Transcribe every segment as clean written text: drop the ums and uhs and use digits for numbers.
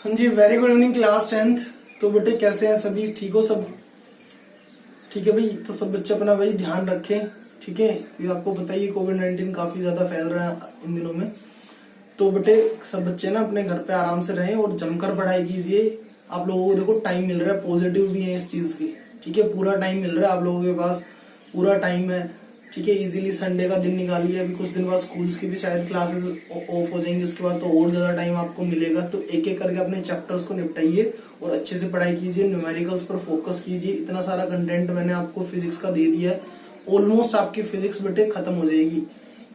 हाँ जी, very good evening class 10th। तो बेटे कैसे हैं सभी, ठीक हो सब? ठीक है भाई, तो सब बच्चे अपना भाई ध्यान रखें, ठीक है। ये आपको पता ही है कोविड-19 काफी ज्यादा फैल रहा है इन दिनों में। तो बेटे सब बच्चे ना अपने घर पे आराम से रहें और जमकर पढ़ाई कीजिए। आप लोगों को देखो टाइम मिल रहा है, पॉजिटिव भी है इस चीज की, ठीक है। पूरा टाइम मिल रहा है आप लोगों के पास, पूरा टाइम है, ठीक है। इजीली संडे का दिन निकालिए। अभी कुछ दिन बाद स्कूल्स की भी शायद क्लासेस ऑफ हो जाएंगी, उसके बाद तो और ज्यादा टाइम आपको मिलेगा। तो एक एक करके अपने चैप्टर्स को निपटाइए और अच्छे से पढ़ाई कीजिए, न्यूमेरिकल्स पर फोकस कीजिए। इतना सारा कंटेंट मैंने आपको फिजिक्स का दे दिया है, ऑलमोस्ट आपकी फिजिक्स बेटे खत्म हो जाएगी।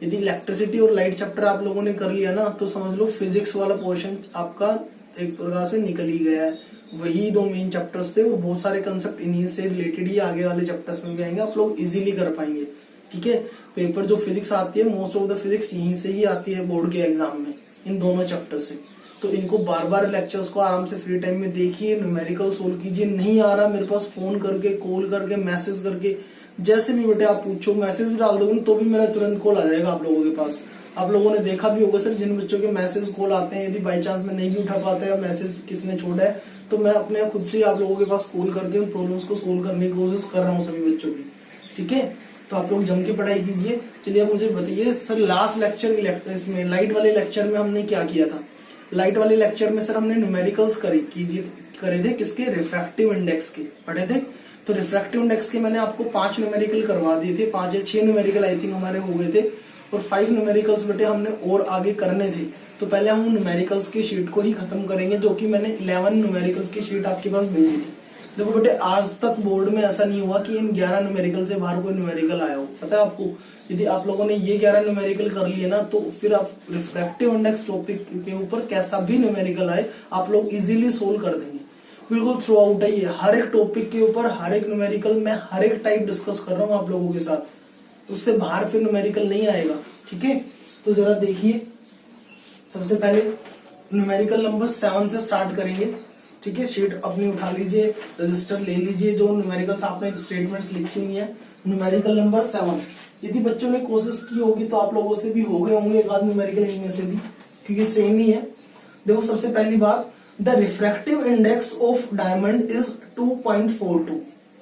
यदि इलेक्ट्रिसिटी और लाइट चैप्टर आप लोगों ने कर लिया ना, तो समझ लो फिजिक्स वाला पोर्शन आपका एक प्रकार से निकल ही गया है। वही दो मेन चैप्टर्स थे और बहुत सारे कंसेप्ट इन्हीं से रिलेटेड ही आगे वाले चैप्टर्स में भी आएंगे, आप लोग इजीली कर पाएंगे, ठीक है। पेपर जो फिजिक्स आती है, मोस्ट ऑफ द फिजिक्स यहीं से ही आती है बोर्ड के एग्जाम में, इन दोनों चैप्टर से। तो इनको बार बार लेक्चर्स को आराम से फ्री टाइम में देखिए, न्यूमेरिकल सोल्व कीजिए। नहीं आ रहा मेरे पास, फोन करके, कॉल करके, मैसेज करके, जैसे भी बेटे आप पूछो, मैसेज भी डाल दोगे तो भी मेरा तुरंत कॉल आ जाएगा आप लोगों के पास। आप लोगों ने देखा भी होगा सर, जिन बच्चों के मैसेज कॉल आते हैं, यदि बाई चांस में नहीं भी उठा पाते हैं मैसेज किसने छोड़ा है, तो मैं अपने खुद से आप लोगों के पास कॉल करके उन प्रॉब्लम्स को सोल्व करने की कोशिश कर रहा हूँ सभी बच्चों की, ठीक है। तो आप लोग जम के पढ़ाई कीजिए। चलिए अब मुझे बताइए सर, लास्ट लेक्चर इसमें लाइट वाले लेक्चर में हमने क्या किया था? लाइट वाले लेक्चर में सर हमने न्यूमेरिकल्स करे थे, किसके? रिफ्रैक्टिव इंडेक्स के पढ़े थे। तो रिफ्रैक्टिव इंडेक्स के मैंने आपको 5 न्यूमेरिकल करवा दिए थे, 5 या 6 न्यूमेरिकल आई थिंक हमारे हो गए थे, और 5 न्यूमेरिकल्स बेटे हमने और आगे करने थे। तो पहले हम न्यूमेरिकल्स की शीट को ही खत्म करेंगे, जो कि मैंने 11 न्यूमेरिकल्स की शीट आपके पास भेजी थी। देखो बेटे, आज तक बोर्ड में ऐसा नहीं हुआ कि इन 11 न्यूमेरिकल से बाहर कोई न्यूमेरिकल आया हो, पता है आपको। यदि आप लोगों ने ये 11 न्यूमेरिकल कर लिए ना, तो फिर आप रिफ्रैक्टिव इंडेक्स टॉपिक के ऊपर कैसा भी न्यूमेरिकल आए, आप लोग इजीली सोल्व कर देंगे। बिल्कुल थ्रू आउट है ये, हर एक टॉपिक के ऊपर हर एक न्यूमेरिकल में हर एक टाइप डिस्कस कर रहा हूँ आप लोगों के साथ, उससे बाहर फिर न्यूमेरिकल नहीं आएगा, ठीक है। तो जरा देखिए, सबसे पहले न्यूमेरिकल नंबर 7 से स्टार्ट करेंगे, ठीक है। शीट अपनी उठा लीजिए, रजिस्टर ले लीजिए, जो न्यूमेरिकल्स आपने स्टेटमेंट्स लिखी हुई है। न्यूमेरिकल नंबर 7, यदि बच्चों ने कोशिश की होगी तो आप लोगों से भी हो गए होंगे एक आध न्यूमेरिकल इनमें से भी, क्योंकि सेम ही है। देखो सबसे पहली बात, the refractive index of diamond is 2.42।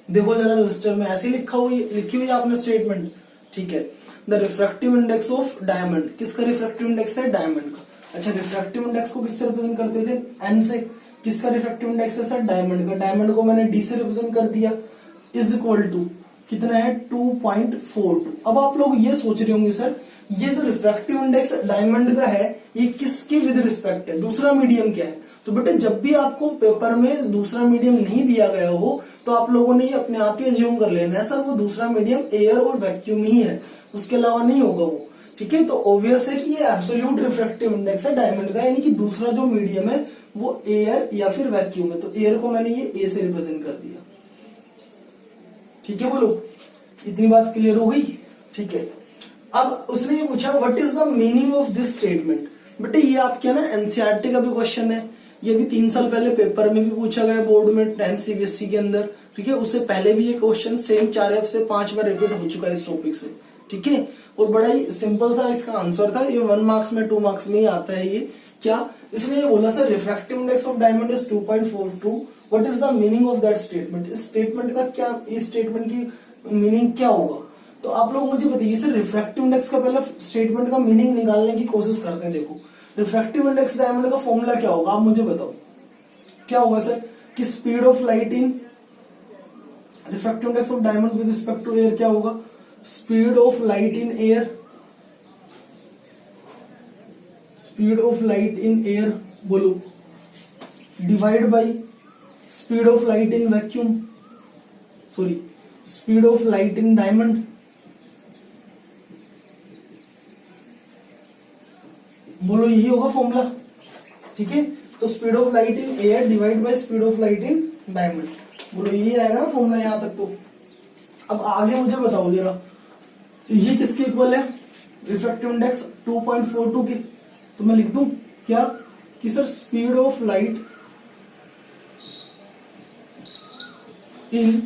देखो जरा रजिस्टर में ऐसे लिखी हुई आपने स्टेटमेंट, ठीक है। The refractive index of diamond, किसका रिफ्रैक्टिव इंडेक्स है? डायमंड का। अच्छा, रिफ्रैक्टिव इंडेक्स को किससे रिप्रेजेंट करते थे? एन से। किसका रिफ्रैक्टिव इंडेक्स है सर? डायमंड का। डायमंड को मैंने डी से रिप्रेजेंट कर दिया, इज इक्वल टू कितना है? 2.42। अब आप लोग ये सोच रहे होंगे सर, ये जो रिफ्रैक्टिव इंडेक्स डायमंड का है, ये किसकी विद रिस्पेक्ट है? दूसरा मीडियम क्या है? तो बेटे जब भी आपको पेपर में दूसरा मीडियम नहीं दिया गया हो, तो आप लोगों ने ये अपने आप ही अज्यूम कर लेना है सर वो दूसरा मीडियम एयर और वैक्यूम ही है, उसके अलावा नहीं होगा वो, ठीक है। तो ऑब्वियस है कि ये एब्सोल्यूट रिफ्रैक्टिव इंडेक्स है डायमंड का, यानी कि दूसरा जो मीडियम है वो एयर या फिर वैक्यूम है। तो एयर को मैंने ये ए से रिप्रेजेंट कर दिया, ठीक है। बोलो, इतनी बात क्लियर हो गई, ठीक है। अब उसने ये पूछा what is the meaning of this statement. बेटे ये आपके ना एनसीईआरटी का भी क्वेश्चन है, ये भी 3 साल पहले पेपर में भी पूछा गया बोर्ड में 10th सीबीएसई के अंदर, ठीक है। उससे पहले भी ये क्वेश्चन सेम 4 या से 5 बार रिपीट हो चुका है इस टॉपिक से, ठीक है। और बड़ा ही सिंपल सा इसका आंसर था, ये 1 मार्क्स में 2 मार्क्स में ही आता है ये। क्या इसने ये बोला sir, refractive index of diamond is 2.42, what is the meaning of that statement. इस स्टेटमेंट का क्या, इस स्टेटमेंट की मीनिंग क्या होगा? तो आप लोग मुझे बताइए सर, रिफ्रैक्टिव इंडेक्स का पहला स्टेटमेंट का मीनिंग निकालने की कोशिश करते हैं। देखो रिफ्रैक्टिव इंडेक्स डायमंड का फॉर्मूला क्या होगा, आप मुझे बताओ क्या होगा सर? कि speed of light in refractive index of diamond with respect to air क्या होगा? Speed of light in air, speed of light in air बोलो, divide by speed of light in vacuum, sorry speed of light in diamond, बोलो यही होगा formula, ठीक है। तो speed of light in air divide by speed of light in diamond, बोलो यही आएगा ना फॉर्मूला यहां तक। तो अब आगे मुझे बताओ जरा, ये किसके इक्वल है? रिफ्रैक्टिव इंडेक्स 2.42 की। तो मैं लिख दूं क्या कि sir speed of light in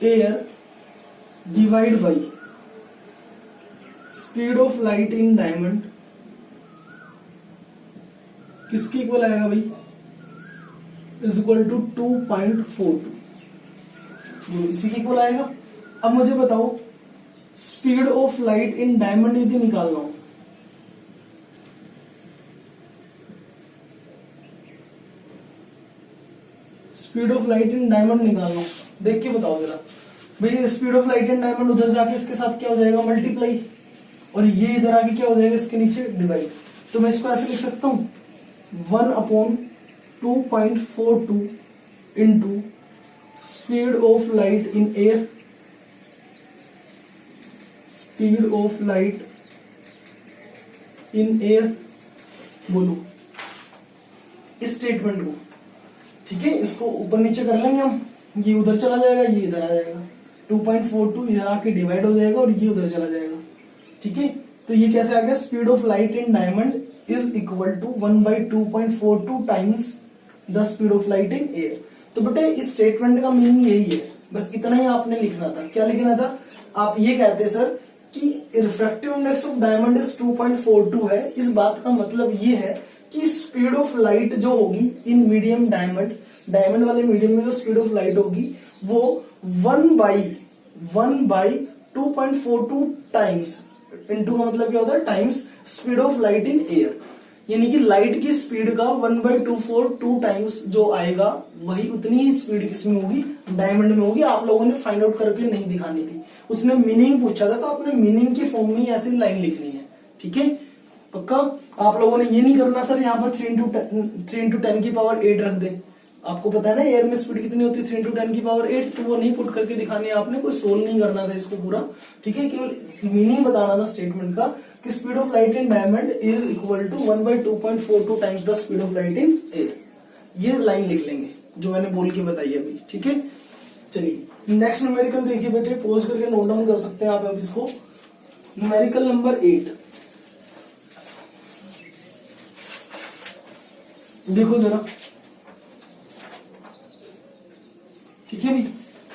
air divide by speed of light in diamond किसके इक्वल आएगा भाई, इज इक्वल टू 2.42, इसी के इक्वल आएगा। अब मुझे बताओ speed of light in diamond यदि निकालना हो, speed of light in diamond निकालना हो, देख के बताओ जरा भाई। Speed of light in diamond उधर जाके इसके साथ क्या हो जाएगा, मल्टीप्लाई, और ये इधर आके क्या हो जाएगा, इसके नीचे डिवाइड। तो मैं इसको ऐसे लिख सकता हूं 1/2.42 into speed of light in air, speed of light in air, बोलो इस स्टेटमेंट को, ठीक है। इसको ऊपर नीचे कर लेंगे हम, ये उधर चला जाएगा, ये इधर आ जाएगा, 2.42 इधर आके डिवाइड हो जाएगा और ये उधर चला जाएगा, ठीक है। तो ये कैसे आ गया, speed of light in diamond is equal to 1/2.42 times the speed of light in air. तो बेटे इस स्टेटमेंट का मीनिंग यही है, बस इतना ही आपने लिखना था। क्या लिखना था, आप ये कहते सर कि refractive index of diamond is 2.42 है, इस बात का मतलब ये है कि स्पीड ऑफ लाइट जो होगी इन मीडियम डायमंड, डायमंड वाले मीडियम में जो स्पीड ऑफ लाइट होगी वो 1/2.42 टाइम्स, इनटू का मतलब क्या होता है times speed of light in air, यानी कि लाइट की स्पीड का 1/242 टाइम्स जो आएगा वही उतनी ही स्पीड किसमें होगी, डायमंड में होगी। आप लोगों ने फाइंड आउट करके नहीं दिखानी थी, उसने मीनिंग पूछा था तो आपने मीनिंग की फॉर्म में ऐसी लाइन लिखनी है, ठीक है पक्का। आप लोगों ने ये नहीं करना सर यहाँ पर 3 into 10 की पावर 8 रख दे, आपको पता है ना एयर में स्पीड कितनी होती है 3 into 10 की पावर 8, तो वो नहीं पुट करके दिखानी है आपने, कोई सोल्व नहीं करना था इसको पूरा, ठीक है। केवल मीनिंग बताना था स्टेटमेंट का कि speed of light in diamond is equal to 1/2.42 times the speed of light in air, ये लाइन लिख लेंगे जो मैंने बोल के बताई अभी, ठीक है। चलिए नेक्स्ट न्यूमेरिकल देखिए बेटे, पॉज करके नोट डाउन कर सकते हैं आप अब इसको। न्यूमेरिकल नंबर 8 देखो जरा, ठीक है भाई।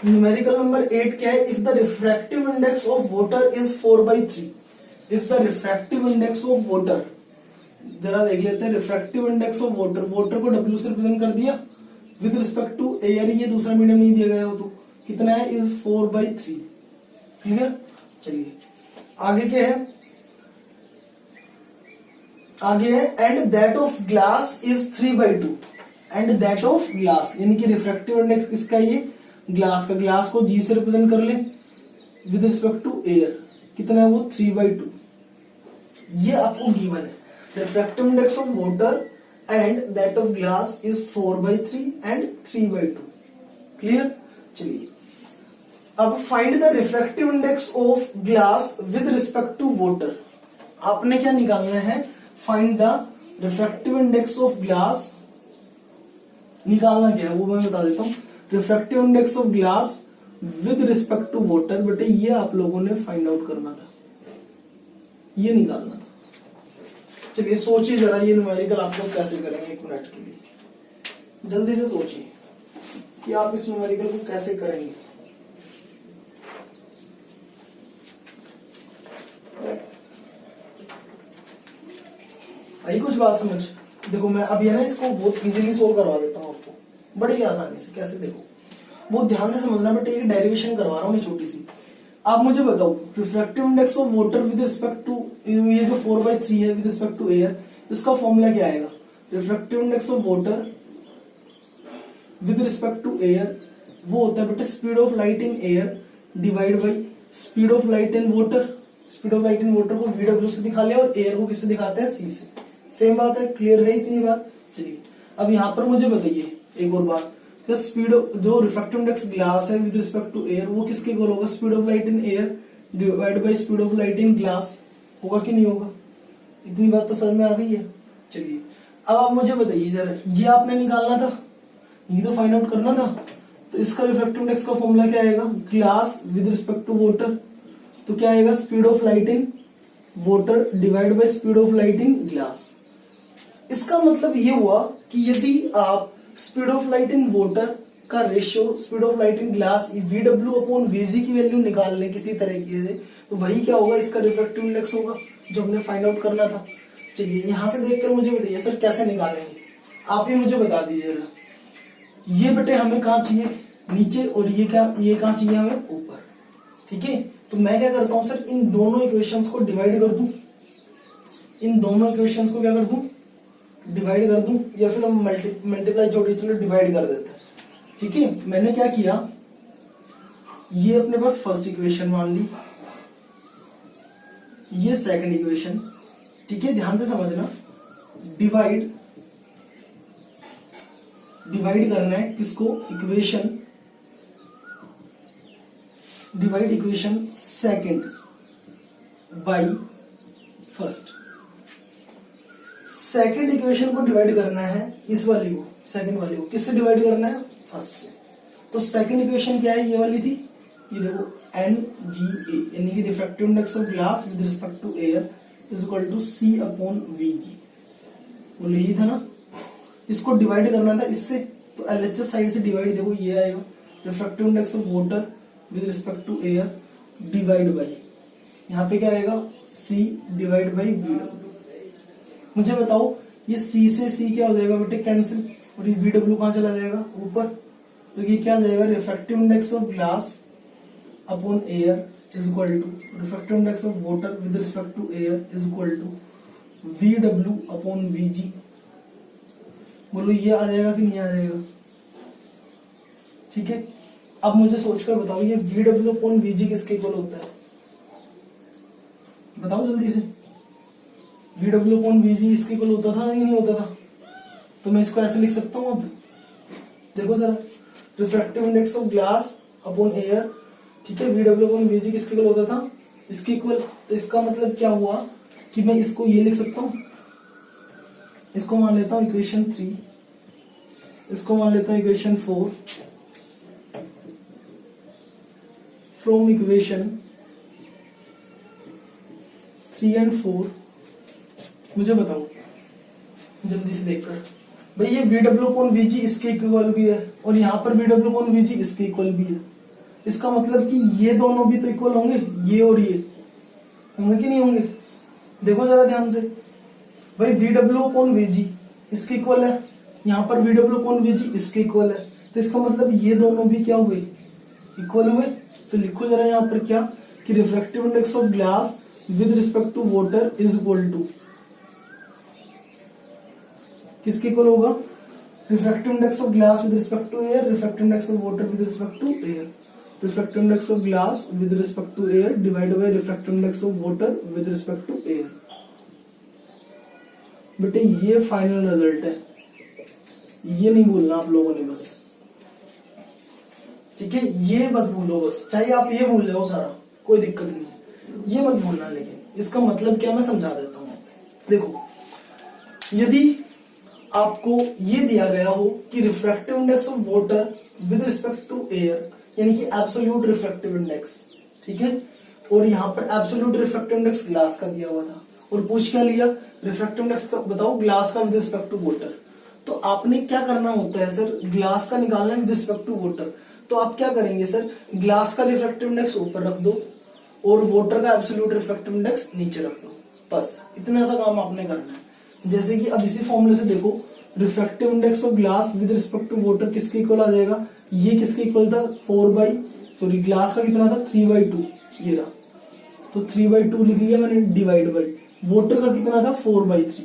न्यूमेरिकल नंबर 8 क्या है, if the refractive index of water is 4/3, if the refractive index of water, जरा देख लेते हैं refractive index of water, water को W से रिप्रेजेंट कर दिया विद रिस्पेक्ट टू एयर, ये दूसरा मीडियम नहीं दिया गया हो तो कितना है, इज 4/3, ठीक है। चलिए आगे क्या है, आगे है and that of glass is 3/2, and that of glass यानी कि रिफ्रैक्टिव इंडेक्स किसका, ये ग्लास का, ग्लास को G से रिप्रेजेंट कर ले विद रिस्पेक्ट टू एयर, कितना है वो 3/2, ये आपको गिवन है। Refractive index of water and that of glass is 4/3 and 3/2, clear. चलिए अब find the refractive index of glass with respect to water, आपने क्या निकालना है, find the refractive index of glass, निकालना क्या है वो मैं बता देता हूं। Refractive index of glass with respect to water, बेटे ये आप लोगों ने फाइंड आउट करना था, ये निकालना था। चलिए सोचिए जरा ये न्यूमेरिकल आप लोग कैसे करेंगे, 1 मिनट के लिए जल्दी से सोचिए कि आप इस न्यूमेरिकल को कैसे करेंगे। आई कुछ बात समझ, देखो मैं अब ये ना इसको बहुत इजीली सोल्व करवा देता हूँ आपको, बड़ी आसानी से। कैसे, देखो बहुत ध्यान से समझना बेटे, एक डेरिवेशन करवा रहा हूँ मैं छोटी सी। आप मुझे बताओ refractive index of water with respect to, ये जो 4/3 है विद रिस्पेक्ट टू एयर, इसका फॉर्मूला क्या आएगा, refractive index of water with respect to air वो होता है बेटे speed of light in air divide by speed of light in water. Speed of light in water को VW से दिखा लिया और एयर को किससे दिखाते हैं, C से। सेम बात है, क्लियर है इतनी बात। चलिए अब यहाँ पर मुझे बताइए एक और बात, स्पीड जो रिफ्रैक्टिव इंडेक्स ग्लास है विद रिस्पेक्ट टू एयर वो किसके इक्वल होगा, speed of light in air divide by speed of light in glass, होगा कि नहीं होगा, इतनी बात तो समझ में आ गई है। चलिए अब आप मुझे बताइए जरा, ये आपने निकालना था, ये तो फाइंड आउट करना था, तो इसका रिफ्रैक्टिव इंडेक्स का फॉर्मूला क्या आएगा, glass with respect to water, तो क्या आएगा speed of light in water divide by speed of light in glass. इसका मतलब ये हुआ कि यदि आप speed of light in water का ratio speed of light in glass VW/VG की वैल्यू निकाल लें किसी तरीके से, तो वही क्या होगा, इसका रिफ्रैक्टिव इंडेक्स होगा जो हमने फाइंड आउट करना था। चलिए यहां से देखकर मुझे बताइए सर कैसे निकालेंगे, आप ही मुझे बता दीजिए। ये बटे हमें कहाँ चाहिए, नीचे, और ये कहाँ चाहिए हमें, ऊपर। ठीक है, तो मैं क्या करता हूं सर, इन दोनों इक्वेशंस को डिवाइड कर दूं, इन दोनों इक्वेशंस को क्या कर दूं, डिवाइड कर दूं, या फिर हम मल्टीप्लाई छोटी चलो डिवाइड कर देते हैं। ठीक है, मैंने क्या किया, ये अपने पास फर्स्ट इक्वेशन मान ली, ये सेकंड इक्वेशन। ठीक है, ध्यान से समझना, डिवाइड करना है किसको, equation, divide equation second by first. Second equation को डिवाइड करना है, इस वाली को, सेकंड वाली को किससे डिवाइड करना है, फर्स्ट से। तो सेकंड इक्वेशन क्या है, ये वाली थी, ये देखो NGA, यानी कि refractive index of glass with respect to air is equal to C/VG। बोले यही था ना, इसको डिवाइड करना था इससे, तो LHS साइड से डिवाइड, देखो ये आएगा refractive index of water with respect to air divide by, यहाँ पे क्या आएगा, C डिवाइड बाई VW। मुझे बताओ ये C से C क्या हो जाएगा बेटे, कैंसिल, और ये VW कहाँ चला जाएगा, ऊपर। तो ये क्या आ जाएगा, refractive index of glass upon air is equal to refractive index of water with respect to air is equal to VW upon VG। बोलो ये आ जाएगा कि नहीं आ जाएगा। ठीक है, अब मुझे सोचकर बताओ ये VW अपॉन VG किसके इक्वल होता है, बताओ जल्दी से। VW अपॉन VG इसके इक्वल होता था या नहीं होता था, तो मैं इसको ऐसे लिख सकता हूं। अब देखो जरा, refractive index of glass upon air, ठीक है, VW अपॉन VG किसके इक्वल होता था, इसके इक्वल। तो इसका मतलब क्या हुआ कि मैं इसको ये लिख सकता हूं, इसको मान लेता हूं इक्वेशन 3, इसको मान लेता हूं इक्वेशन 4। फ्रॉम इक्वेशन 3 एंड 4 मुझे बताओ जल्दी से देखकर, भाई ये VW अपॉन VG इसके इक्वल भी है, और यहाँ पर VW अपॉन VG इसके इक्वल भी है। इसका मतलब कि ये दोनों भी तो इक्वल होंगे, ये और ये होंगे कि नहीं होंगे। देखो जरा ध्यान से, भाई VW अपॉन VG इसके इक्वल है, यहाँ पर VW अपॉन VG इसके इक्वल है, तो इसका मतलब ये दोनों भी क्या हुए, इक्वल हुए। तो लिखो जरा यहाँ पर क्या, कि refractive index of glass with respect to water is equal to, किसके इक्वल होगा, refractive index of glass with respect to air, refractive index of water with respect to air, refractive index of glass with respect to air divide by refractive index of water with respect to air. बेटे ये final result है, ये नहीं भूलना आप लोगों ने बस। ठीक है, ये मत भूलो बस, चाहे आप ये भूल जाओ सारा, कोई दिक्कत नहीं है, ये मत भूलना। लेकिन इसका मतलब क्या मैं समझा देता हूं। देखो, यदि आपको ये दिया गया हो कि refractive index of water with respect to air, यानी कि एब्सोल्यूट रिफ्रैक्टिव इंडेक्स, ठीक है, और यहाँ पर एब्सोल्यूट रिफ्रैक्टिव इंडेक्स ग्लास का दिया हुआ था, और पूछ क्या लिया, रिफ्रैक्टिव इंडेक्स का बताओ ग्लास का विद रिस्पेक्ट टू वाटर। तो आपने क्या करना होता है सर, ग्लास का निकालना है विद रिस्पेक्ट टू वाटर। तो आप क्या करेंगे सर, ग्लास का रिफ्रैक्टिव इंडेक्स ऊपर रख दो और वाटर का एब्सोल्यूट रिफ्रैक्टिव इंडेक्स नीचे रख दो, बस इतना सा काम आपने करना है। जैसे कि अब इसी फॉर्मूले से देखो, refractive index of glass with respect to water किसके इक्वल आ जाएगा, ये किसके इक्वल था, ग्लास का कितना था 3/2, ये रहा, तो 3/2 लिख लिया मैंने, डिवाइड बाई वाटर का कितना था 4/3,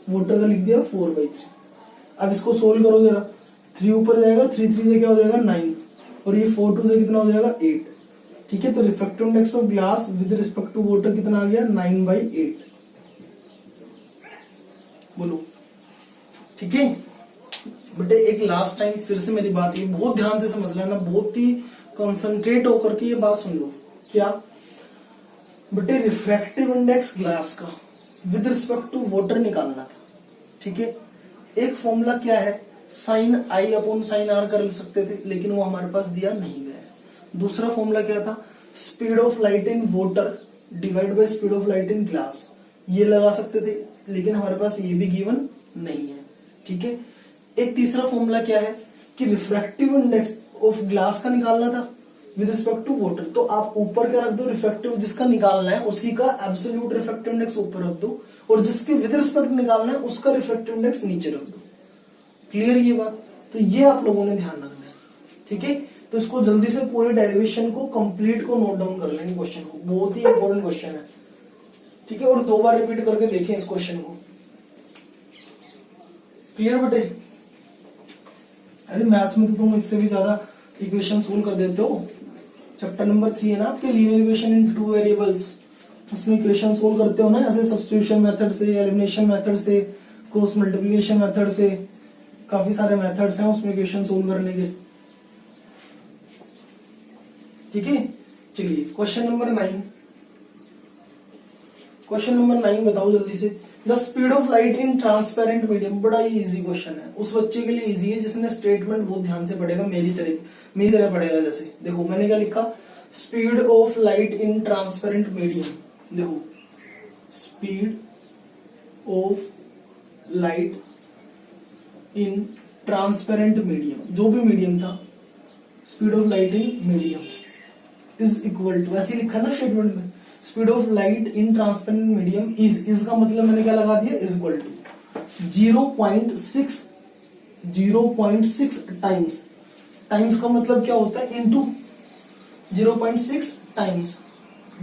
वाटर का लिख दिया 4/3। अब इसको सोल्व करो जरा, 3 ऊपर जाएगा, 3 3 से क्या हो जाएगा 9, और ये 4 2 से कितना हो जाएगा 8। ठीक है, तो refractive index of glass with respect to water कितना आ गया 9/8। बोलो ठीक है बेटे, एक लास्ट टाइम फिर से मेरी बात ये बहुत ध्यान से समझ लेना, बहुत ही कंसंट्रेट होकर के ये बात सुन लो। क्या बेटे, रिफ्रैक्टिव इंडेक्स ग्लास का विद रिस्पेक्ट टू वाटर निकालना था, ठीक है। एक फॉर्मूला क्या है, sine I upon sine R कर सकते थे, लेकिन वो हमारे पास दिया नहीं गया। दूसरा फॉर्मूला क्या था, speed of light in water divide by speed of light in glass, ये लगा सकते थे, लेकिन हमारे पास ये भी गिवन नहीं है, ठीक है। एक तीसरा फॉर्मूला क्या है कि रिफ्रैक्टिव इंडेक्स ऑफ ग्लास का निकालना था विद रिस्पेक्ट टू वाटर, तो आप ऊपर क्या रख दो, रिफ्रैक्टिव जिसका निकालना है उसी का एब्सोल्यूट रिफ्रैक्टिव इंडेक्स ऊपर रख दो, और जिसके विद रिस्पेक्ट निकालना है उसका रिफ्रैक्टिव इंडेक्स नीचे रख दो। क्लियर ये बात? तो ये आप लोगों ने ध्यान रखना है, ठीक है। तो इसको जल्दी से पूरे डेरिवेशन को कंप्लीट को नोट डाउन कर लेंगे, क्वेश्चन को, बहुत ही इंपॉर्टेंट क्वेश्चन है, ठीक है। और 2 बार रिपीट करके देखें इस क्वेश्चन को। क्लियर बेटे? अरे मैथ्स में तो तुम इससे भी ज्यादा इक्वेशन सोल्व कर देते हो। चैप्टर नंबर 3 है ना आपके, लीनियर इक्वेशन इन 2 वेरिएबल्स, उसमें इक्वेशन सोल्व करते हो ना, ऐसे सब्स्टिट्यूशन मेथड से, एलिमिनेशन मेथड से, क्रॉस मल्टीप्लिकेशन मेथड से, काफी सारे मेथड्स हैं उसमें इक्वेशन सोल्व करने के, ठीक है। चलिए क्वेश्चन नंबर 9, क्वेश्चन नंबर 9 बताओ जल्दी से। The speed of light in transparent medium, बड़ा ही इजी क्वेश्चन है, उस बच्चे के लिए इजी है जिसने स्टेटमेंट बहुत ध्यान से पढ़ेगा, मेरी तरह पढ़ेगा। जैसे देखो मैंने क्या लिखा, speed of light in transparent medium. देखो speed of light in transparent medium, जो भी मीडियम था, speed of light in medium is equal to, ऐसे लिखा ना स्टेटमेंट में, speed of light in transparent medium is का मतलब मैंने क्या लगा दिया, इज इक्वल टू 0.6 टाइम्स का मतलब क्या होता है, into 0.6 times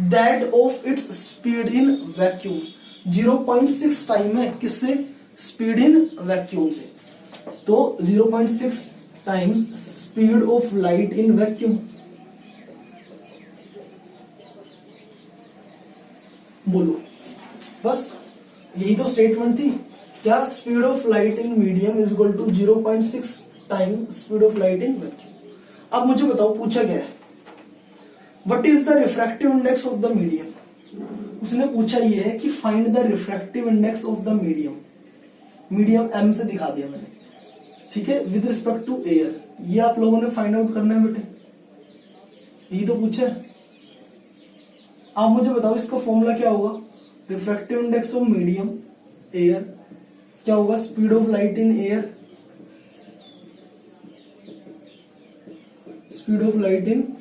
that of its speed in vacuum. 0.6 time है किससे, स्पीड इन वैक्यूम से, तो 0.6 times speed of light in vacuum. बोलो बस यही तो स्टेटमेंट थी क्या, speed of light in medium is equal to 0.6 time speed of light in vacuum. अब मुझे बताओ पूछा गया है what is the refractive index of the medium. उसने पूछा ये है कि find the refractive index of the medium, medium M से दिखा दिया मैंने, ठीक है, विद रिस्पेक्ट टू एयर। ये आप लोगों ने फाइंड आउट करना है बेटे, यही तो पूछा है। आप मुझे बताओ इसका फॉर्मूला क्या होगा, refractive index of medium air क्या होगा, speed of light in air, speed of light in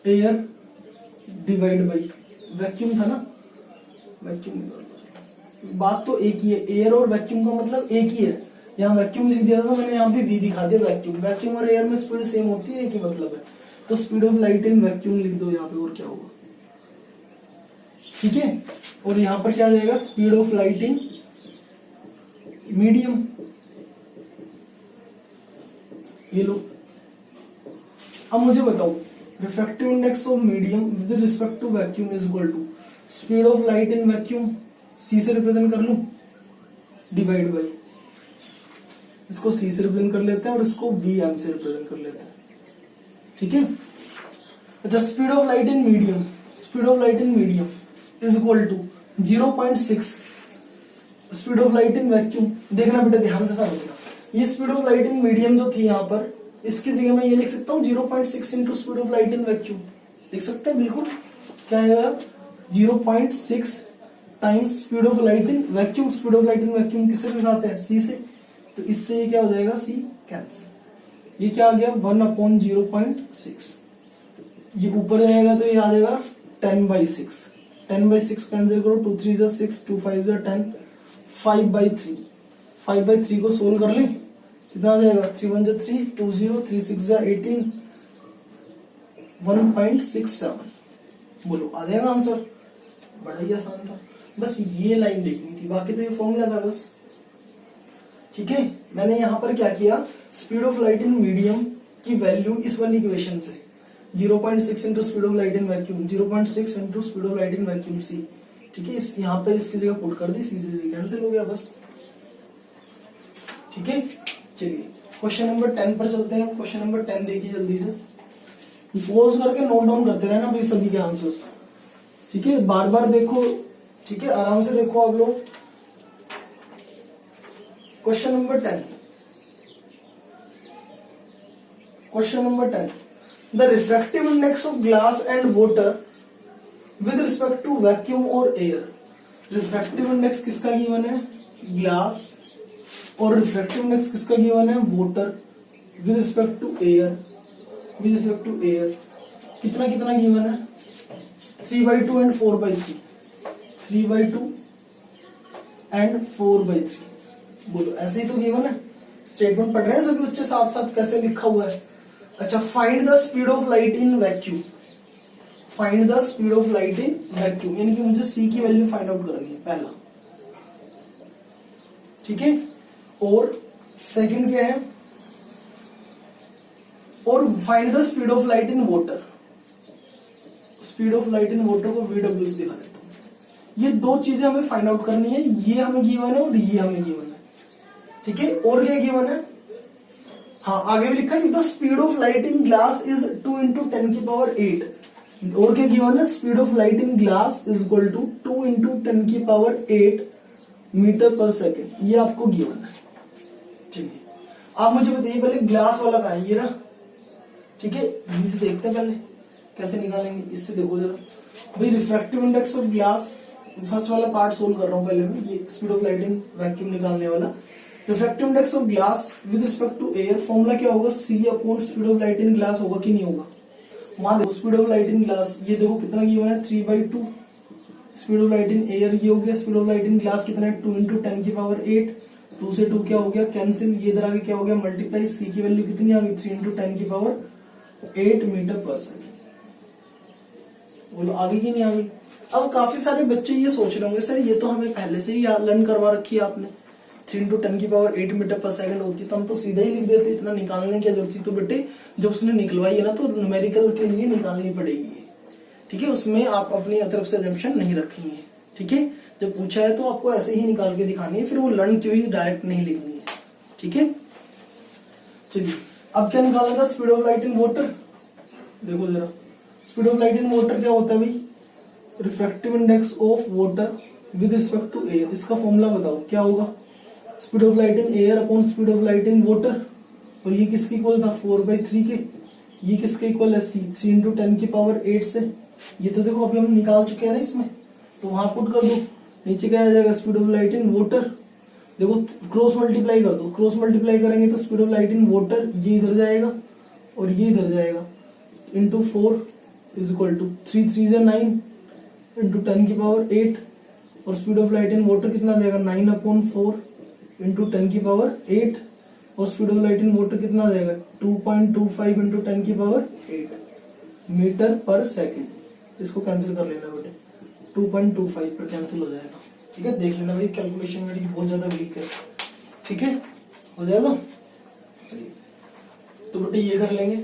air divide by vacuum था ना, वैक्यूम। बात तो एक ही है, एयर और वैक्यूम का मतलब एक ही है। यहाँ वैक्यूम लिख दिया था मैंने, यहाँ पे वी दिखा दिया वैक्यूम। वैक्यूम और एयर में स्पीड सेम होती है, एक ही मतलब है, तो speed of light in vacuum लिख दो यहाँ पे, और क्या होगा, ठीक है। और यहाँ पर क्या आ जाएगा, speed of light in medium, ये लो। अब मुझे बताओ refractive index of medium with respect to vacuum is equal to speed of light in vacuum, C से रिप्रेजेंट कर लूं, डिवाइड बाई, इसको सी से रिप्रेजेंट कर लेते हैं और इसको वी एम से रिप्रेजेंट कर लेते हैं, ठीक है। अच्छा speed of light in medium, speed of light in medium is equal to 0.6 speed of light in vacuum. देखना बेटा ध्यान से समझना, ये speed of light in medium जो थी यहाँ पर, इसकी जगह मैं ये लिख सकता हूँ 0.6 into speed of light in vacuum, लिख सकते हैं बिल्कुल। क्या है 0.6 times speed of light in vacuum. Speed of light in vacuum किससे निकालते हैं, सी से, तो इससे ये क्या हो जाएगा, सी कैंसिल। ये क्या आ गया 1/0.6, ये ऊपर जाएगा तो ये आ जाएगा 10/6, 10/6 कैंसिल करो, 2 3 जा 6, 2 5 जा 10, 5/3, 5/3 को सोल्व कर ले, कितना आ जाएगा 3 1 जा 3, 2 0, 3 6 जा 18, 1.67। बोलो आ जाएगा आंसर, बड़ा ही आसान था, बस ये लाइन देखनी थी, बाकी तो ये फॉर्मूला था बस, ठीक है। मैंने यहाँ पर क्या किया, speed of light in medium की वैल्यू इस वाली इक्वेशन से 0.6 into speed of light in vacuum, 0.6 into speed of light in vacuum C, ठीक है। इस यहाँ पे इसकी जगह पुट कर दी, सी से सी कैंसिल हो गया बस, ठीक है। चलिए क्वेश्चन नंबर 10 पर चलते हैं। क्वेश्चन नंबर 10 देखिए जल्दी से, पॉज करके नोट डाउन करते रहना भाई सभी के आंसर्स, ठीक है, बार बार देखो, ठीक है, आराम से देखो आप लोग। Question number 10, question number 10, the refractive index of glass and water with respect to vacuum और एयर। रिफ्रैक्टिव इंडेक्स किसका गिवन है, ग्लास, और रिफ्रैक्टिव इंडेक्स किसका गिवन है, water, with respect to air, with respect to air. कितना कितना given है, 3/2 and 4/3, 3/2 and 4/3। बोलो ऐसे ही तो गिवन है। स्टेटमेंट पढ़ रहे हैं सभी बच्चे साथ साथ, कैसे लिखा हुआ है। अच्छा, find the speed of light in vacuum. Find the speed of light in vacuum, यानी कि मुझे सी की वैल्यू फाइंड आउट करनी है पहला, ठीक है। और सेकंड क्या है, और find the speed of light in water. Speed of light in water को VW से दिखा देता हूं। ये दो चीजें हमें फाइंड आउट करनी है, ये हमें गिवन है और ये हमें गिवन है, ठीक है। और क्या गिवन है, हाँ आगे भी लिखा है, if the speed of light in glass is 2 × 10⁸। और क्या गिवन है, speed of light in glass is equal to 2 × 10⁸ metre per second. ये आपको गिवन है, चलिए। आप मुझे बताइए पहले ग्लास वाला कहाँ है, ये रहा, ठीक है। यहीं से देखते हैं पहले कैसे निकालेंगे। इससे देखो जरा भाई, refractive index of glass, first वाला पार्ट सोल्व कर रहा हूं पहले मैं, ये speed of light in vacuum निकालने वाला। Refractive index of glass with respect to air, formula क्या होगा, C/, speed of light in glass होगा कि नहीं होगा। वहां देखो speed of light in glass, ये देखो कितना गिवन है 3/2। Speed of light in air ये हो गया, speed of light in glass कितना है 2 × 10⁸। 2 से 2 क्या हो गया, कैंसिल, ये इधर आगे क्या हो गया, मल्टीप्लाई। सी की वैल्यू कितनी आ गई, 3 × 10⁸ मीटर पर सेकेंड। बोलो आगे की नहीं आ गई। अब काफी सारे बच्चे ये सोच रहे होंगे, सर ये तो हमें पहले से ही लर्न करवा रखी है आपने, 3 × 10⁸ मीटर पर सेकंड होती, तो हम तो सीधा ही लिख देते, इतना निकालने की जरूरत थी। तो बेटे जब उसने निकलवाई है ना, तो न्यूमेरिकल के लिए निकालनी पड़ेगी, ठीक है। उसमें आप अपनी तरफ से अजम्पशन नहीं रखेंगे, ठीक है। जब पूछा है तो आपको ऐसे ही निकाल के दिखानी है, फिर वो लर्न की हुई डायरेक्ट नहीं लिखनी है, ठीक है। चलिए अब क्या निकालना था, speed of light in water. देखो जरा, speed of light in water क्या होता है भाई, refractive index of water with respect to air. इसका फॉर्मूला बताओ क्या होगा, speed of light in air upon speed of light in water. और ये किसके इक्वल था, 4/3 के। ये किसके इक्वल है, C, 3 × 10⁸ से। ये तो देखो अभी हम निकाल चुके हैं ना इसमें, तो वहां पुट कर दो। नीचे क्या आ जाएगा, speed of light in water. देखो क्रॉस मल्टीप्लाई कर दो, क्रॉस मल्टीप्लाई करेंगे तो speed of light in water ये इधर जाएगा और ये इधर जाएगा, into 4 is equal to 3 3 9 into 10⁸। और speed of light in water कितना जाएगा, 9/4 इंटू 10⁸। और speed of light in water कितना जाएगा, 2.25 इंटू 10⁸ मीटर पर सेकेंड। इसको कैंसिल कर लेना बेटे, 2.25 पर कैंसिल हो जाएगा, ठीक है। देख लेना भाई, कैलकुलेशन मेरी बहुत ज्यादा वीक है, ठीक है, हो जाएगा। चलिए तो बेटे ये कर लेंगे।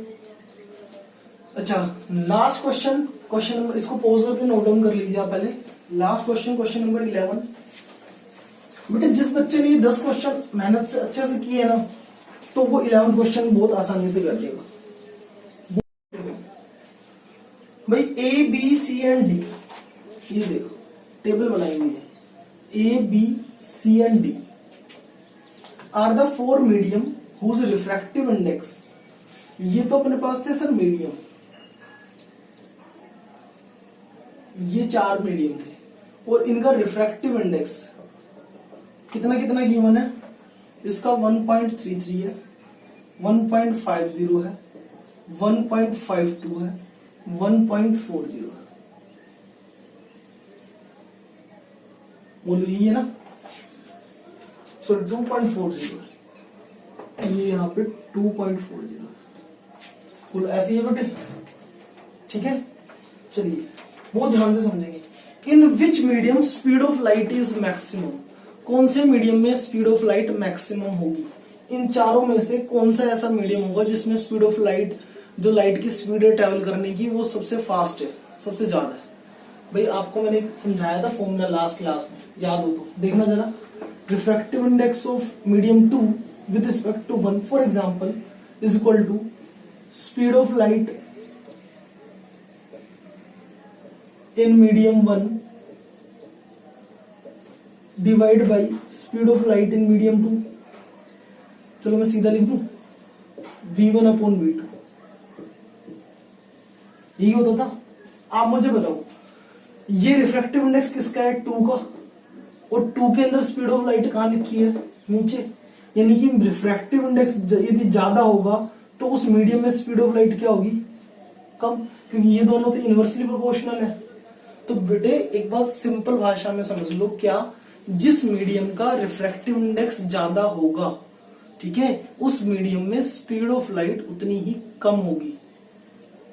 अच्छा लास्ट क्वेश्चन, क्वेश्चन नंबर, इसको पॉज करके नोट डाउन कर लीजिए आप पहले। Last question, question number 11। बेटे जिस बच्चे ने 10 क्वेश्चन मेहनत से अच्छे से किए ना, तो वो 11 क्वेश्चन बहुत आसानी से कर देगा भाई। A, B, C and D, ये देखो टेबल बनाई हुई है। A, B, C and D are the 4 medium whose refractive index. ये तो अपने पास थे सर मीडियम, ये 4 मीडियम थे, और इनका रिफ्रैक्टिव इंडेक्स कितना कितना गिवन है। इसका 1.33 है, 1.50 है, 1.52 है, 1.40 है। बोलो ये है ना, सॉरी 2.40 है, ये यहाँ पे 2.40। बोलो ऐसे ही है बेटे, ठीक है। चलिए बहुत ध्यान से समझेंगे। In which medium speed of light is maximum, कौन से मीडियम में स्पीड ऑफ लाइट मैक्सिमम होगी। इन चारों में से कौन सा ऐसा मीडियम होगा जिसमें स्पीड ऑफ लाइट, जो लाइट की स्पीड है ट्रेवल करने की, वो सबसे फास्ट है, सबसे ज्यादा है। भाई आपको मैंने समझाया था फॉर्मूला लास्ट क्लास में, याद हो तो देखना जरा। Refractive index of medium 2 with respect to 1 for example is equal to speed of light in medium 1 divide by speed of light in medium 2। चलो मैं सीधा लिख दूं, V1/V2। यही होता था। आप मुझे बताओ ये रिफ्रैक्टिव इंडेक्स किसका है, 2 का, और 2 के अंदर स्पीड ऑफ लाइट कहां लिखी है, नीचे। यानी कि रिफ्रैक्टिव इंडेक्स यदि ज्यादा होगा तो उस मीडियम में स्पीड ऑफ लाइट क्या होगी, कम, क्योंकि ये दोनों तो इनवर्सली प्रोपोर्शनल है। तो बेटे एक बात सिंपल भाषा में समझ लो, क्या, जिस मीडियम का रिफ्रैक्टिव इंडेक्स ज्यादा होगा, ठीक है, उस मीडियम में स्पीड ऑफ लाइट उतनी ही कम होगी।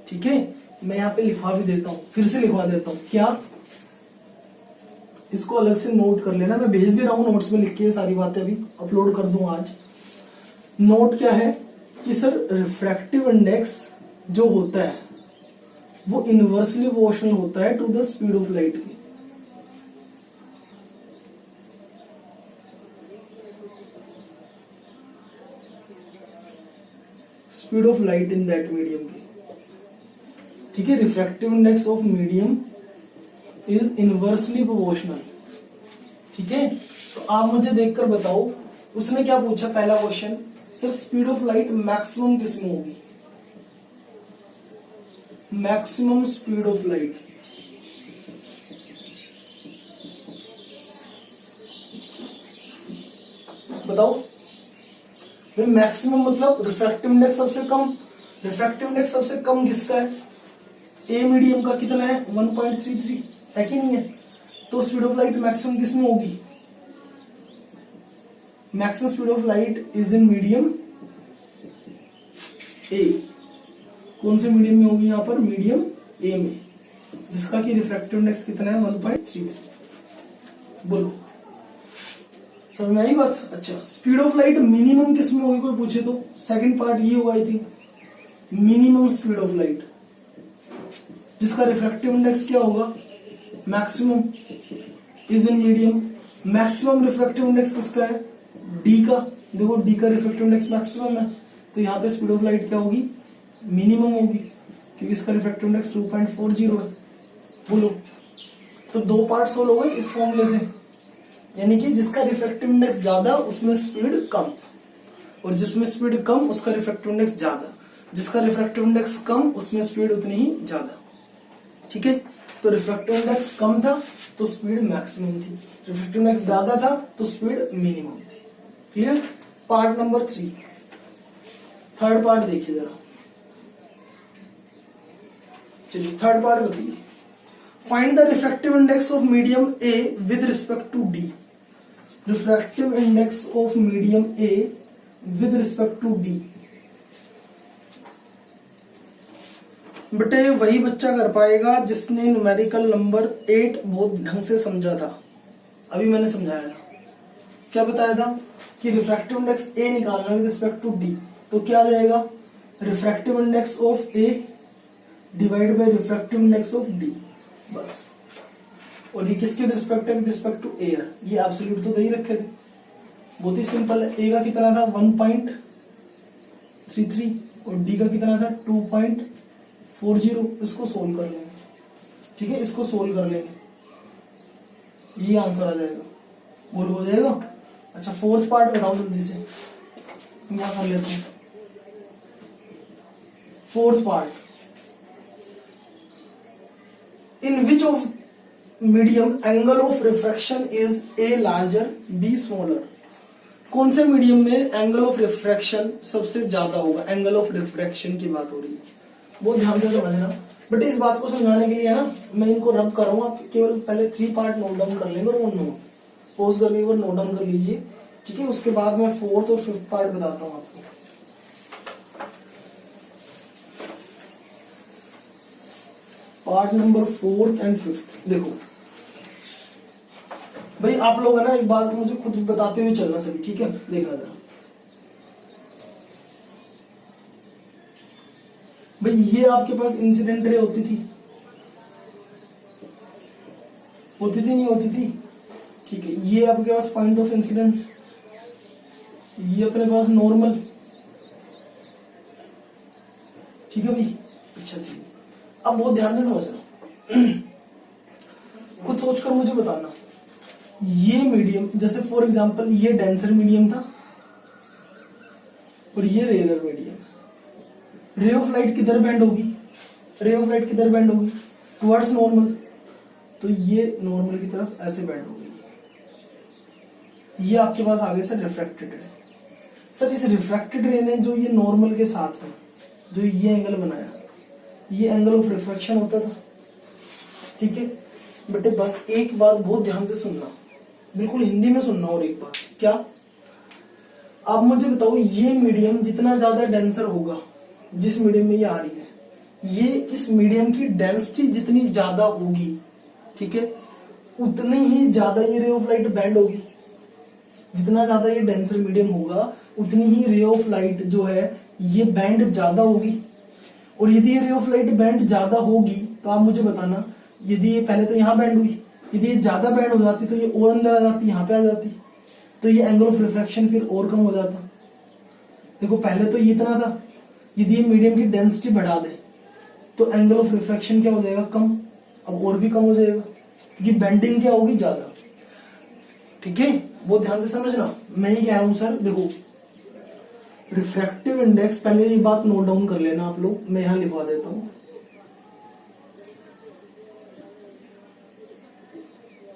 ठीक है, मैं यहाँ पे लिखवा भी देता हूं, फिर से लिखवा देता हूं, क्या, इसको अलग से नोट कर लेना, मैं भेज भी रहा हूं नोट्स में लिख के, सारी बातें अभी अपलोड कर दूं आज। नोट क्या है कि सर रिफ्रैक्टिव इंडेक्स जो होता है वो इनवर्सली प्रोपोर्शनल होता है to the speed of light की। Speed of light in that medium की। ठीक है, refractive index of medium is inversely proportional. ठीक है, तो आप मुझे देखकर बताओ, उसने क्या पूछा पहला question, sir speed of light maximum किस में होगी, मैक्सिमम स्पीड ऑफ लाइट। बताओ भाई, मैक्सिमम मतलब रिफ्रैक्टिव इंडेक्स सबसे कम, रिफ्रैक्टिव इंडेक्स सबसे कम किसका है, ए मीडियम का कितना है 1.33 है कि नहीं है, तो स्पीड ऑफ लाइट मैक्सिमम किस में होगी, maximum speed of light is in medium ए। कौन से मीडियम में होगी यहां पर, मीडियम ए में, जिसका कि रिफ्रैक्टिव इंडेक्स कितना है 1.33। बोलो समझ में आई बात। अच्छा, स्पीड ऑफ लाइट मिनिमम किस में होगी कोई पूछे तो, सेकंड पार्ट ये होगा I think, minimum speed of light जिसका रिफ्रैक्टिव इंडेक्स क्या होगा, maximum is in medium. Maximum refractive index किसका है, डी का, देखो डी का रिफ्रैक्टिव इंडेक्स मैक्सिमम है, तो यहाँ पे स्पीड ऑफ लाइट क्या होगी, मिनिमम होगी, क्योंकि इसका रिफ्रैक्टिव इंडेक्स 2.40 है। बोलो, तो दो पार्ट सोल्व हो गए इस फॉर्मूले से, यानी कि जिसका रिफ्रैक्टिव इंडेक्स ज्यादा उसमें स्पीड कम, और जिसमें स्पीड कम उसका रिफ्रैक्टिव इंडेक्स ज्यादा, जिसका रिफ्रैक्टिव इंडेक्स कम उसमें स्पीड उतनी ही ज्यादा। ठीक है, तो रिफ्रैक्टिव इंडेक्स कम था तो स्पीड मैक्सिमम थी, रिफ्रैक्टिव इंडेक्स ज्यादा था तो स्पीड मिनिमम थी। Clear. Part number 3, third part देखिए जरा, चलिए थर्ड पार्ट बताइए, find the refractive index of medium A with respect to D. Refractive index of medium A with respect to D. बेटे वही बच्चा कर पाएगा जिसने न्यूमेरिकल नंबर 8 बहुत ढंग से समझा था, अभी मैंने समझाया था। क्या बताया था कि रिफ्रैक्टिव इंडेक्स ए निकालना विद रिस्पेक्ट टू डी, तो क्या आ जाएगा, refractive index of A divide by refractive index of D, बस। और ये किसके रिस्पेक्ट है, विद रिस्पेक्ट टू एयर, ये एब्सोल्यूट तो दे ही रखे थे, बहुत ही सिंपल है। ए का कितना था 1.33 और डी का कितना था 2.40, इसको सोल्व कर लेंगे। ठीक है, इसको सोल्व कर लेंगे, ये आंसर आ जाएगा। बोलो हो जाएगा। अच्छा, फोर्थ पार्ट बताओ जल्दी से, यहां कर लेते हैं। Fourth part, in which of medium angle of refraction is A larger B smaller. कौन से मीडियम में एंगल ऑफ रिफ्रैक्शन सबसे ज्यादा होगा, एंगल ऑफ रिफ्रैक्शन की बात हो रही है, बहुत ध्यान से समझना। बट इस बात को समझाने के लिए है ना, मैं इनको रब कर रहा हूं, आप केवल पहले 3 पार्ट नोट डाउन कर लेंगे और वो नोट पोज करके एक बार नोट डाउन कर लीजिए। ठीक है, उसके बाद मैं 4th और 5th पार्ट बताता हूं आपको। Part number 4th and 5th देखो भाई, आप लोग है ना एक बात मुझे खुद बताते हुए चलना सभी, ठीक है, देखना जरा भाई। ये आपके पास इंसिडेंट रे होती थी नहीं होती थी, ठीक है, ये आपके पास पॉइंट ऑफ इंसिडेंस, ये अपने पास नॉर्मल, ठीक है भाई। अच्छा ठीक है, अब बहुत ध्यान से समझना, खुद सोचकर मुझे बताना। ये मीडियम, जैसे फॉर एग्जांपल ये डेंसर मीडियम था और ये rare medium, ray of light किधर बेंड होगी, रे ऑफ लाइट किधर बेंड होगी, टुवर्ड्स नॉर्मल, तो ये नॉर्मल की तरफ ऐसे बेंड होगी। ये आपके पास आगे से रिफ्रैक्टेड रे। सर इस रिफ्रैक्टेड रे ने जो ये नॉर्मल के साथ में जो ये एंगल बनाया, ये एंगल ऑफ रिफ्रैक्शन होता था। ठीक है, बेटे बस एक बात बहुत ध्यान से सुनना, बिल्कुल हिंदी में सुनना। और एक बात क्या, आप मुझे बताओ, ये मीडियम जितना ज्यादा डेंसर होगा, जिस मीडियम में ये आ रही है, ये इस मीडियम की डेंसिटी जितनी ज्यादा होगी, ठीक है, उतनी ही ज्यादा ये रे ऑफ लाइट बैंड होगी। जितना ज्यादा ये डेंसर मीडियम होगा उतनी ही रे ऑफ लाइट जो है ये बैंड ज्यादा होगी। और यदि ये रे ऑफ लाइट बैंड ज्यादा होगी तो आप मुझे बताना, यदि ये पहले तो यहाँ बैंड हुई, यदि ये ज्यादा बैंड हो जाती तो ये और अंदर आ जाती, यहाँ पे आ जाती, तो ये एंगल ऑफ रिफ्रैक्शन फिर और कम हो जाता। देखो पहले तो ये इतना था, यदि ये मीडियम की डेंसिटी बढ़ा दे तो एंगल ऑफ रिफ्रैक्शन क्या हो जाएगा, कम, अब और भी कम हो जाएगा, क्योंकि बेंडिंग क्या होगी, ज्यादा। ठीक है, वो ध्यान से समझना, मैं ये कह रहा हूं सर, देखो रिफ्रैक्टिव इंडेक्स, पहले ये बात नोट डाउन कर लेना आप लोग, मैं यहां लिखवा देता हूं।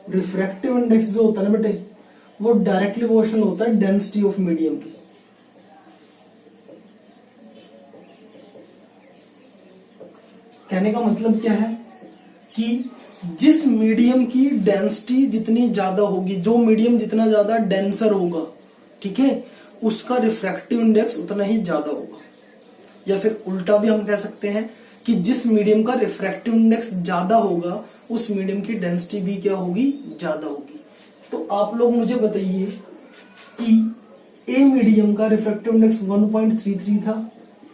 रिफ्रैक्टिव इंडेक्स जो होता है ना बेटे, वो डायरेक्टली प्रोपोर्शनल होता है डेंसिटी ऑफ मीडियम की। कहने का मतलब क्या है कि जिस मीडियम की डेंसिटी जितनी ज्यादा होगी, जो मीडियम जितना ज्यादा डेंसर होगा, ठीक है, उसका रिफ्रैक्टिव इंडेक्स उतना ही ज्यादा होगा। या फिर उल्टा भी हम कह सकते हैं कि जिस मीडियम का रिफ्रैक्टिव इंडेक्स ज्यादा होगा उस मीडियम की डेंसिटी भी क्या होगी, ज्यादा होगी। तो आप लोग मुझे बताइए कि ए मीडियम का रिफ्रैक्टिव इंडेक्स 1.33 था,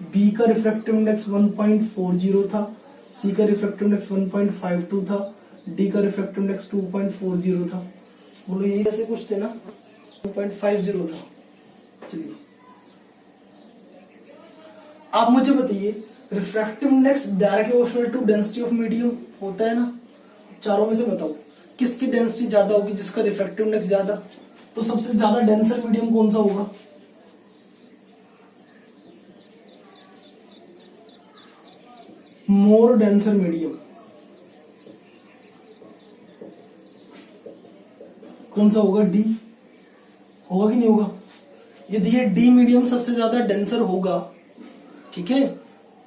बी का रिफ्रैक्टिव इंडेक्स 1.40 था, सी का रिफ्रैक्टिव इंडेक्स 1.52 था, डी का रिफ्रैक्टिव इंडेक्स 2.40 था। बोलो ये ऐसे कुछ थे ना, 2.50 था। चलिए आप मुझे बताइए, refractive index directly proportional to density of medium होता है ना, चारों में से बताओ किसकी डेंसिटी ज्यादा होगी, जिसका रिफ्रैक्टिव इंडेक्स ज्यादा। तो सबसे ज्यादा डेंसर मीडियम कौन सा होगा, मोर डेंसर मीडियम कौन सा होगा, डी होगा कि नहीं होगा। यदि ये डी मीडियम सबसे ज्यादा डेंसर होगा, ठीक है,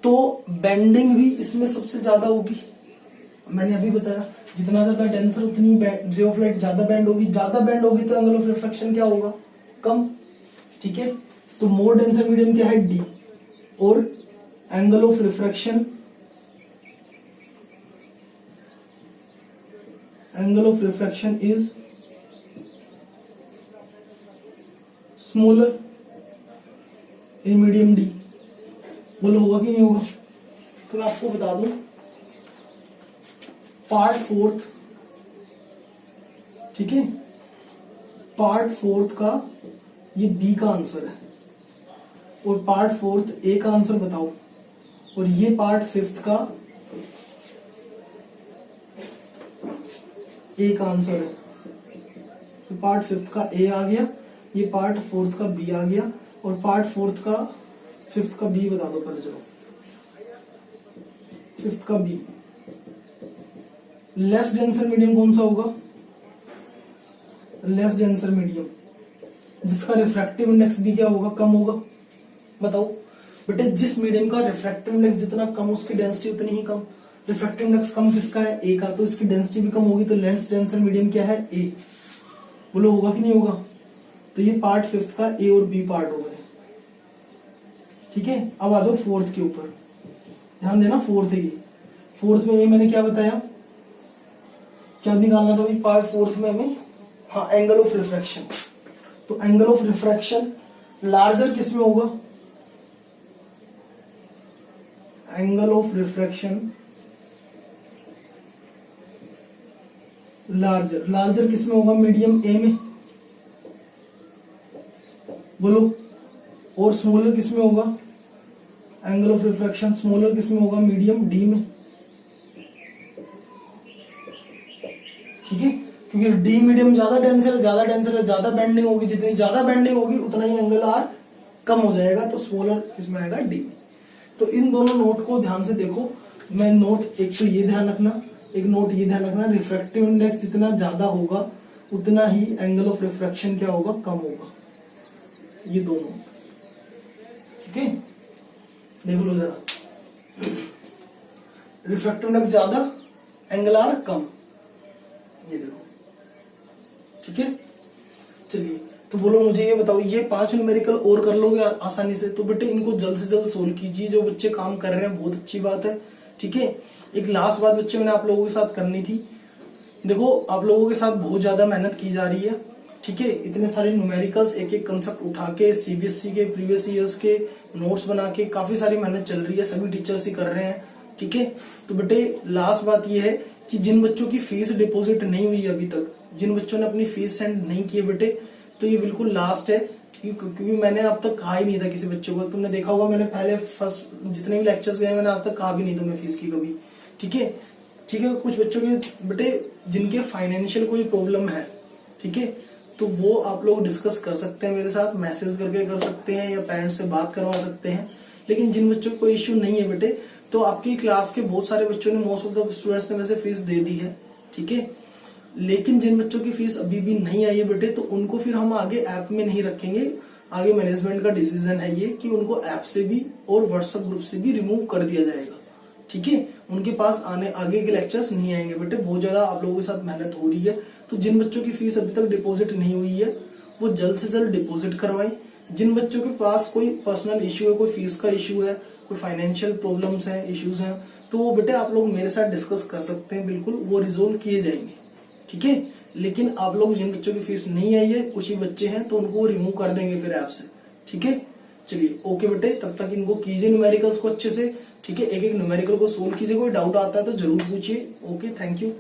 तो बेंडिंग भी इसमें सबसे ज्यादा होगी। मैंने अभी बताया जितना ज्यादा डेंसर उतनी रे ऑफ लाइट ज्यादा बैंड होगी, ज्यादा बैंड होगी तो एंगल ऑफ रिफ्रैक्शन क्या होगा, कम। ठीक है, तो मोर डेंसर मीडियम क्या है, डी, और angle of refraction, angle of refraction is smaller in medium D. बोलो होगा कि नहीं होगा। तो मैं आपको बता दूं, पार्ट फोर्थ, ठीक है, पार्ट फोर्थ का ये बी का आंसर है, और पार्ट फोर्थ ए का आंसर बताओ, और ये पार्ट फिफ्थ का ए का आंसर है। तो पार्ट फिफ्थ का ए आ गया, ये पार्ट फोर्थ का बी आ गया, और पार्ट फोर्थ का फिफ्थ का बी बता दो पहले, चलो फिफ्थ का बी। लेस डेंसर मीडियम कौन सा होगा, लेस डेंसर मीडियम जिसका रिफ्रैक्टिव इंडेक्स भी क्या होगा, कम होगा। बताओ बेटे, जिस मीडियम का रिफ्रैक्टिव इंडेक्स जितना कम उसकी डेंसिटी उतनी ही कम। रिफ्रैक्टिव इंडेक्स कम किसका है, ए का, तो इसकी डेंसिटी भी कम होगी, तो लेस डेंसर मीडियम क्या है, ए। बोलो होगा कि नहीं होगा। तो ये पार्ट फिफ्थ का ए और बी पार्ट हो गए। ठीक है, अब आ जाओ फोर्थ के ऊपर, ध्यान देना, फोर्थ है ये। फोर्थ में ये मैंने क्या बताया, क्या निकालना था भाई पार्ट फोर्थ में हमें, हाँ, एंगल ऑफ रिफ्रैक्शन। तो एंगल ऑफ रिफ्रैक्शन लार्जर किस में होगा, angle of refraction larger, larger किस में होगा, मीडियम ए में। बोलो, और स्मॉलर किस में होगा, एंगल ऑफ रिफ्रैक्शन स्मॉलर किस में होगा, मीडियम डी में। ठीक है, क्योंकि डी मीडियम ज्यादा डेंसर है, ज्यादा डेंसर है, ज्यादा बेंडिंग होगी, जितनी ज्यादा बेंडिंग होगी उतना ही एंगल आर कम हो जाएगा, तो स्मॉलर किसमें आएगा, डी में। तो इन दोनों नोट को ध्यान से देखो। मैं नोट एक तो ये ध्यान रखना, एक नोट ये ध्यान रखना, रिफ्रैक्टिव इंडेक्स जितना ज्यादा होगा उतना ही एंगल ऑफ रिफ्रैक्शन क्या होगा, कम होगा। ये दोनों, ठीक है, देख लो जरा, रिफ्रैक्टिव इंडेक्स ज्यादा, एंगल आर कम। ये देखो, ठीक है। चलिए, तो बोलो मुझे ये बताओ, ये 5 न्यूमेरिकल और कर लोगे आसानी से? तो बेटे इनको जल्द से जल्द सोल्व कीजिए। जो बच्चे काम कर रहे हैं बहुत अच्छी बात है, ठीक है। एक लास्ट बात बच्चे मैंने आप लोगों के साथ करनी थी। देखो, आप लोगों के साथ बहुत ज्यादा मेहनत की जा रही है, ठीक है। इतने सारे न्यूमेरिकल्स, एक एक कंसेप्ट उठा के, सीबीएसई के प्रीवियस ईयर्स के नोट्स बना के काफी सारी मेहनत चल रही है, सभी टीचर्स ही कर रहे हैं, ठीक है। तो बेटे लास्ट बात ये है कि जिन बच्चों की फीस डिपॉजिट नहीं हुई अभी तक, जिन बच्चों ने अपनी फीस सेंड नहीं की है बेटे, तो ये बिल्कुल लास्ट है, क्योंकि मैंने अब तक कहा ही नहीं था किसी बच्चे को। तुमने देखा होगा मैंने पहले फर्स्ट जितने भी लेक्चर्स गए मैंने आज तक कहा भी नहीं तुम्हें फीस की कभी, ठीक है। ठीक है, कुछ बच्चों के बेटे जिनके फाइनेंशियल कोई प्रॉब्लम है, ठीक है, तो वो आप लोग डिस्कस कर सकते हैं मेरे साथ, मैसेज करके कर सकते हैं या पेरेंट्स से बात करवा सकते हैं। लेकिन जिन बच्चों को कोई इश्यू नहीं है बेटे, तो आपकी क्लास के बहुत सारे बच्चों ने, मोस्ट ऑफ द स्टूडेंट्स ने वैसे फीस दे दी है, ठीक है। लेकिन जिन बच्चों की फीस अभी भी नहीं आई है बेटे, तो उनको फिर हम आगे ऐप में नहीं रखेंगे। आगे मैनेजमेंट का डिसीजन है ये कि उनको ऐप से भी और व्हाट्सएप ग्रुप से भी रिमूव कर दिया जाएगा, ठीक है। उनके पास आगे के लेक्चर्स नहीं आएंगे बेटे। बहुत ज्यादा आप लोगों के साथ मेहनत हो रही है, तो जिन बच्चों की फीस अभी तक डिपॉजिट नहीं हुई है वो जल्द से जल्द डिपॉजिट करवाएं। जिन बच्चों के पास कोई पर्सनल इश्यू है, कोई फीस का इश्यू है, कोई फाइनेंशियल प्रॉब्लम्स है, इश्यूज हैं, तो वो बेटे आप लोग मेरे साथ डिस्कस कर सकते हैं, बिल्कुल वो रिजोल्व किए जाएंगे, ठीक है। लेकिन आप लोग जिन बच्चों की फीस नहीं आई है, कुछ ही बच्चे हैं, तो उनको रिमूव कर देंगे फिर ऐप से, ठीक है। चलिए ओके बेटे, तब तक इनको कीजिए न्यूमेरिकल्स को अच्छे से, ठीक है। एक एक न्यूमेरिकल को सोल्व कीजिए, कोई डाउट आता है तो जरूर पूछिए। Okay, thank you.